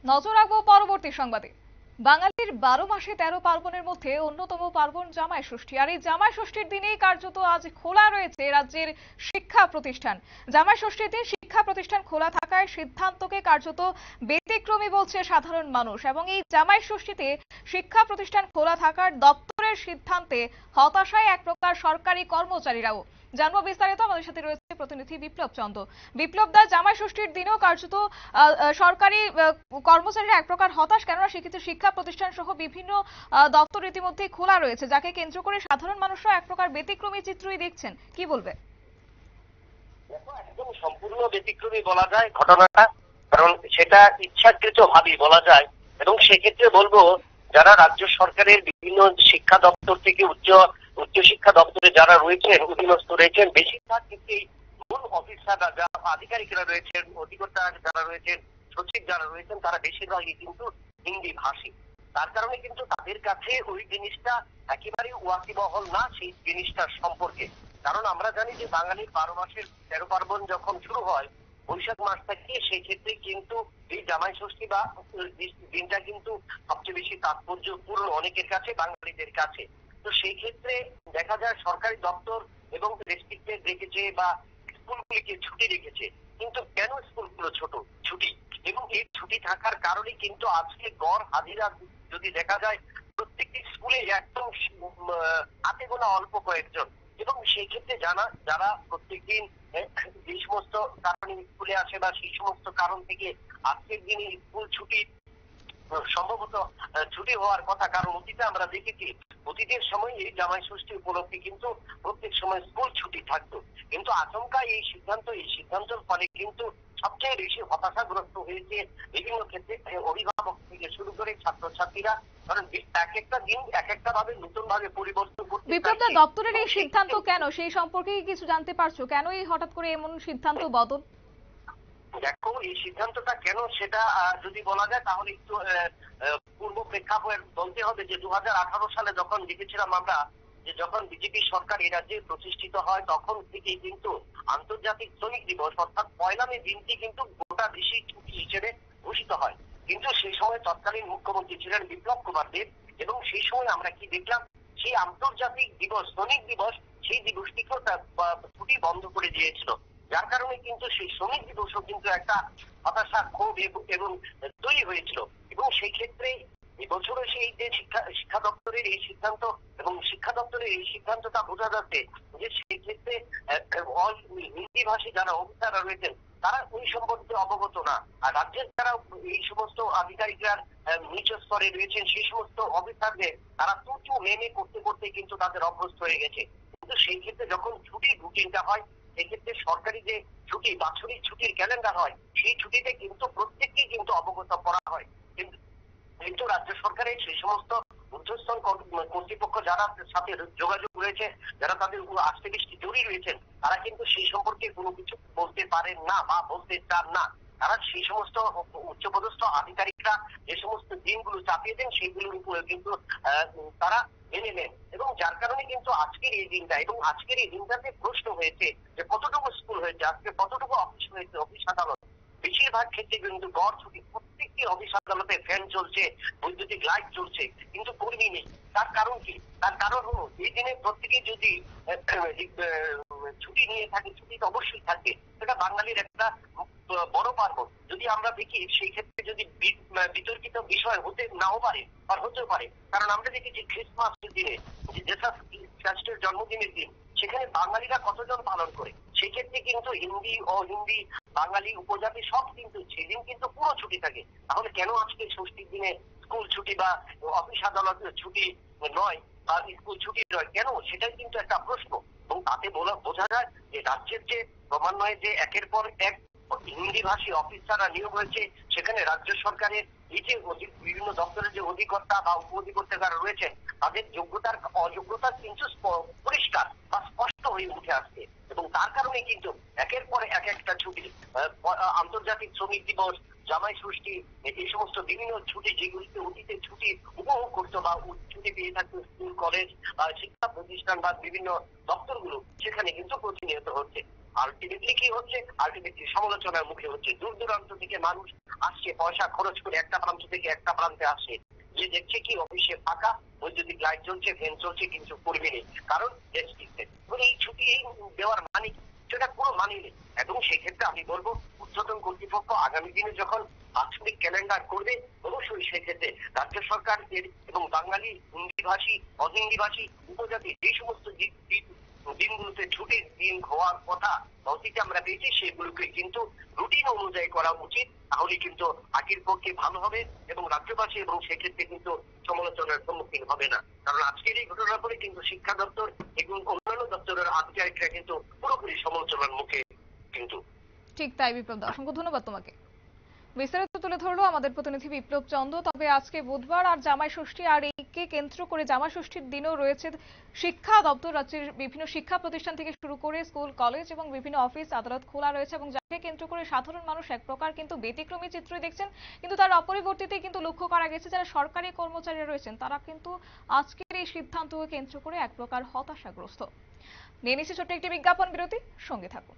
নজর রাখবো পরবর্তী সংবাদে। বাঙালির 12 মাসে 13 পার্বণের মধ্যে অন্যতম পার্বণ জামাই ষষ্ঠী। আর এই জামাই ষষ্ঠীর দিনেই কার্যত আজ খোলা রয়েছে রাজ্যের শিক্ষা প্রতিষ্ঠান। জামাই ষষ্ঠীর দিন শিক্ষা প্রতিষ্ঠান খোলা থাকায় সিদ্ধান্তকে কার্যত ব্যতিক্রমী বলছে সাধারণ মানুষ। এবং এই জামাই ষষ্ঠীতে শিক্ষা প্রতিষ্ঠান খোলা থাকার দপ্তরের সিদ্ধান্তে হতাশায় এক প্রকার সরকারি কর্মচারীরাও। জানবো বিস্তারিত, আমাদের সাথে রয়েছে প্রতিনিধি বিপ্লব চন্দ্র। বিপ্লব দা, জামাই ষষ্ঠীর দিনেও কার্যত সরকারি কর্মচারীরা এক প্রকার হতাশ, কেননা সেক্ষেত্রে শিক্ষা প্রতিষ্ঠান সহ বিভিন্ন দপ্তর ইতিমধ্যে খোলা রয়েছে, যাকে কেন্দ্র করে সাধারণ মানুষরা এক প্রকার ব্যতিক্রমী চিত্রই দেখছেন। কি বলবে? একদম সম্পূর্ণ ব্যতিক্রমী বলা যায় ঘটনাটা, কারণ সেটা ইচ্ছাকৃত ভাবেই বলা যায়। এবং সেক্ষেত্রে বলবো, যারা রাজ্য সরকারের বিভিন্ন শিক্ষা দপ্তর থেকে উচ্চ শিক্ষা দপ্তরে যারা রয়েছেন, অধীনস্থ রয়েছেন, বেশিরভাগ ক্ষেত্রেই মূল অফিসাররা, যারা আধিকারিকরা রয়েছেন, অধিকর্তা যারা রয়েছেন, সচিব যারা রয়েছেন, তারা বেশিরভাগই কিন্তু হিন্দি ভাষী। তার কারণে কিন্তু তাদের কাছে ওই জিনিসটা একেবারেই ওয়াকিবহল না সেই জিনিসটার সম্পর্কে। কারণ আমরা জানি যে বাঙালির 12 মাসের 13 পার্বণ যখন শুরু হয় বৈশাখ মাস থেকে, সেই ক্ষেত্রে কিন্তু এই জামাই ষষ্ঠী বা দিনটা কিন্তু সবচেয়ে বেশি তাৎপর্যপূর্ণ অনেকের কাছে, বাঙালিদের কাছে। তো সেই ক্ষেত্রে দেখা যায় সরকারি দপ্তর এবং রেস্ট্রিক্টেড রেখেছে বা স্কুলগুলিকে ছুটি রেখেছে। কিন্তু কেন স্কুলগুলো ছুটি? এবং এই ছুটি থাকার কারণে কিন্তু আজকে গড় হাজিরা যদি দেখা যায় প্রত্যেকটি স্কুলে একদম হাতে গোনা অল্প কয়েকজন। এবং সেই ক্ষেত্রে যারা প্রত্যেকদিন যে সমস্ত কারণে স্কুলে আসে বা সেই সমস্ত কারণ থেকে আজকের দিনে স্কুল ছুটি সম্ভবত ছুটি হওয়ার কথা, কারণ অতীতে আমরা দেখেছি অতীতের সময় এই জামাই ষষ্ঠী উপলক্ষে কিন্তু প্রত্যেক সময় স্কুল ছুটি থাকতো। কিন্তু আচমকা এই সিদ্ধান্তের ফলে কিন্তু সবচেয়ে বেশি হতাশাগ্রস্ত হয়েছে বিভিন্ন ক্ষেত্রে অভিভাবক থেকে শুরু করে ছাত্রছাত্রীরা। কারণ এক একটা দিন এক একটা ভাবে নতুন ভাবে পরিবর্তন করতে। বিপ্লব দা, দপ্তরের এই সিদ্ধান্ত কেন, সেই সম্পর্কে কিছু জানতে পারছো? কেন এই হঠাৎ করে এমন সিদ্ধান্ত বদল? দেখো, এই সিদ্ধান্তটা কেন সেটা যদি বলা যায় তাহলে একটু পূর্ব প্রেক্ষাপট বলতে হবে যে 2018 সালে যখন দেখেছিলাম আমরা যে যখন বিজেপি সরকার এই রাজ্যে প্রতিষ্ঠিত হয়, তখন থেকেই কিন্তু আন্তর্জাতিক শ্রমিক দিবস অর্থাৎ 1 মে দিনটি কিন্তু গোটা দেশে ছুটি হিসেবে ঘোষিত হয়। কিন্তু সেই সময় তৎকালীন মুখ্যমন্ত্রী ছিলেন বিপ্লব কুমার দেব। এবং সেই সময় আমরা কি দেখলাম, সেই আন্তর্জাতিক দিবস, শ্রমিক দিবস, সেই দিবসটিকেও ছুটি বন্ধ করে দিয়েছিল। যার কারণে কিন্তু সেই শ্রমিক দিবসও কিন্তু একটা হতাশা, ক্ষোভ এবং তৈরি হয়েছিল। এবং সেই ক্ষেত্রে এবছরও সেই যে শিক্ষা দপ্তরের এই সিদ্ধান্ত, এবং শিক্ষা দপ্তরের এই সিদ্ধান্তটা বোঝা যাচ্ছে যে সেই ক্ষেত্রে হিন্দি ভাষী যারা অফিসাররা রয়েছেন তারা ওই সম্পর্কে অবগত না। আর রাজ্যের যারা এই সমস্ত আধিকারিকরা নিচ স্তরে রয়েছেন, সেই সমস্ত অফিসারদের তারা চুচু মেনে করতে করতে কিন্তু তাদের অভ্যস্ত হয়ে গেছে। কিন্তু সেই ক্ষেত্রে যখন ছুটির রুটিনটা হয়, সেক্ষেত্রে সরকারি যে ছুটি, বাৎসরিক ছুটির ক্যালেন্ডার হয়, সেই ছুটিতে কিন্তু প্রত্যেককেই কিন্তু অবগত করা হয়। কিন্তু রাজ্য সরকারের সেই সমস্ত ঊর্ধ্বস্তন কর্তৃপক্ষ যারা সাথে যোগাযোগ রয়েছে, যারা তাদের আস্তে বৃষ্টি জড়িয়ে রয়েছেন, তারা কিন্তু সেই সম্পর্কে কোনো কিছু বলতে পারেন না বা বলতে চান না। তারা সেই সমস্ত উচ্চপদস্থ আধিকারিকরা যে সমস্ত দিনগুলো চাপিয়ে দেন, সেইগুলোর উপরে কিন্তু তারা মেনে নেন। এবং যার কারণে কিন্তু আজকের এই দিনটা, এবং আজকের এই দিনটাতে প্রশ্ন হয়েছে যে কতটুকু স্কুল হয়েছে, আজকে কতটুকু অফিস হয়েছে, অফিস আদালত। বেশিরভাগ ক্ষেত্রে কিন্তু গড় ছুটি, প্রত্যেকটি অফিস আদালতে ফ্যান চলছে, বৈদ্যুতিক লাইট চলছে, কিন্তু কর্মী নেই। তার কারণ কি? তার কারণ হলো এই দিনে প্রত্যেকেই যদি ছুটি নিয়ে থাকে, ছুটি তো অবশ্যই থাকবে। সেটা বাঙালির একটা বড় পার্বণ। যদি আমরা দেখি সেই ক্ষেত্রে যদি বিতর্কিত বিষয় হতে নাও পারে আর হতেও পারে, কারণ আমরা দেখেছি খ্রিস্টমাসের দিনে, জেসাস খ্রিস্টের জন্মদিনের দিন, সেখানে বাঙালিরা কতজন পালন করে। সেক্ষেত্রে কিন্তু হিন্দি, অহিন্দি, বাঙালি, উপজাতি সব কিন্তু সেদিন কিন্তু পুরো ছুটি থাকে। তাহলে কেন আজকে ষষ্ঠীর দিনে স্কুল ছুটি বা অফিস আদালতের ছুটি নয় বা স্কুল ছুটি নয় কেন? সেটাই কিন্তু একটা প্রশ্ন। এবং তাতে বোঝা যায় যে রাজ্যের যে ক্রমান্বয়ে যে একের পর এক হিন্দি ভাষী অফিসাররা নিয়োগ হয়েছে, সেখানে রাজ্য সরকারের এই যে বিভিন্ন দপ্তরের যে অধিকর্তা বা উপ অধিকর্তা যারা রয়েছেন, তাদের যোগ্যতার অযোগ্যতা কিন্তু পরিষ্কার বা স্পষ্ট হয়ে উঠে আসছে। এবং তার কারণে কিন্তু একের পর এক একটা ছুটি, আন্তর্জাতিক শ্রমিক দিবস, জামাই ষষ্ঠী, এই সমস্ত বিভিন্ন ছুটি যেগুলিতে অতীতে ছুটি উপভোগ করতো বা ছুটি পেয়ে থাকতো স্কুল, কলেজ, শিক্ষা প্রতিষ্ঠান বা বিভিন্ন দপ্তরগুলো, সেখানে কিন্তু প্রতিনিয়ত হচ্ছে। আলটিমেটলি কি হচ্ছে? আলটিমেটলি সমালোচনার মুখে হচ্ছে। দূর দূরান্ত থেকে মানুষ আসছে, পয়সা খরচ করে একটা প্রান্ত থেকে একটা প্রান্তে আসছে। যে দেখছে কি অফিসে ফাঁকা, বৈদ্যুতিক লাইট জ্বলছে, ফ্যান চলছে, কিন্তু কর্মী নেই। কারণ দেশ টিকছে। এই ছুটি দেওয়ার মানে কি? সেটা কোনো মানে নেই। এবং সেই ক্ষেত্রে আমি বলবো ঊর্ধ্বতন কর্তৃপক্ষ আগামী দিনে যখন বাৎসরিক ক্যালেন্ডার করবে, অবশ্যই সেক্ষেত্রে রাজ্য সরকার এবং বাঙালি, হিন্দিভাষী, অহিন্দিভাষী, উপজাতি যে সমস্ত দিনগুলোতে ছুটির দিন হওয়ার কথা অতীতে আমরা পেয়েছি, সেগুলোকে কিন্তু রুটিন অনুযায়ী করা উচিত। তাহলে কিন্তু আগের পক্ষে ভালো হবে এবং রাজ্যবাসী এবং সেক্ষেত্রে কিন্তু সমালোচনার সম্মুখীন হবে না। কারণ আজকের এই ঘটনার পরে কিন্তু শিক্ষা দপ্তর এবং অন্যান্য দপ্তরের আধিকারিকরা কিন্তু পুরোপুরি সমালোচনার মুখে কিন্তু। ঠিক তাই বিপ্লব দা, অসংখ্য ধন্যবাদ তোমাকে। বিস্তারিত তুলে ধরলো আমাদের প্রতিনিধি বিপ্লব চন্দ্র। তবে আজকে বুধবার আর জামাই ষষ্ঠী, আর এইকে কেন্দ্র করে জামাই ষষ্ঠীর দিনও রয়েছে শিক্ষা দপ্তর। রাজ্যের বিভিন্ন শিক্ষা প্রতিষ্ঠান থেকে শুরু করে স্কুল, কলেজ এবং বিভিন্ন অফিস আদালত খোলা রয়েছে, এবং যাকে কেন্দ্র করে সাধারণ মানুষ এক প্রকার কিন্তু ব্যতিক্রমী চিত্রই দেখছেন। কিন্তু তার অপরিবর্তিতে কিন্তু লক্ষ্য করা গেছে যারা সরকারি কর্মচারীরা রয়েছেন তারা কিন্তু আজকের এই সিদ্ধান্তকে কেন্দ্র করে এক প্রকার হতাশাগ্রস্ত। নিয়ে নিচ্ছে ছোট্ট একটি বিজ্ঞাপন বিরতি, সঙ্গে থাকুন।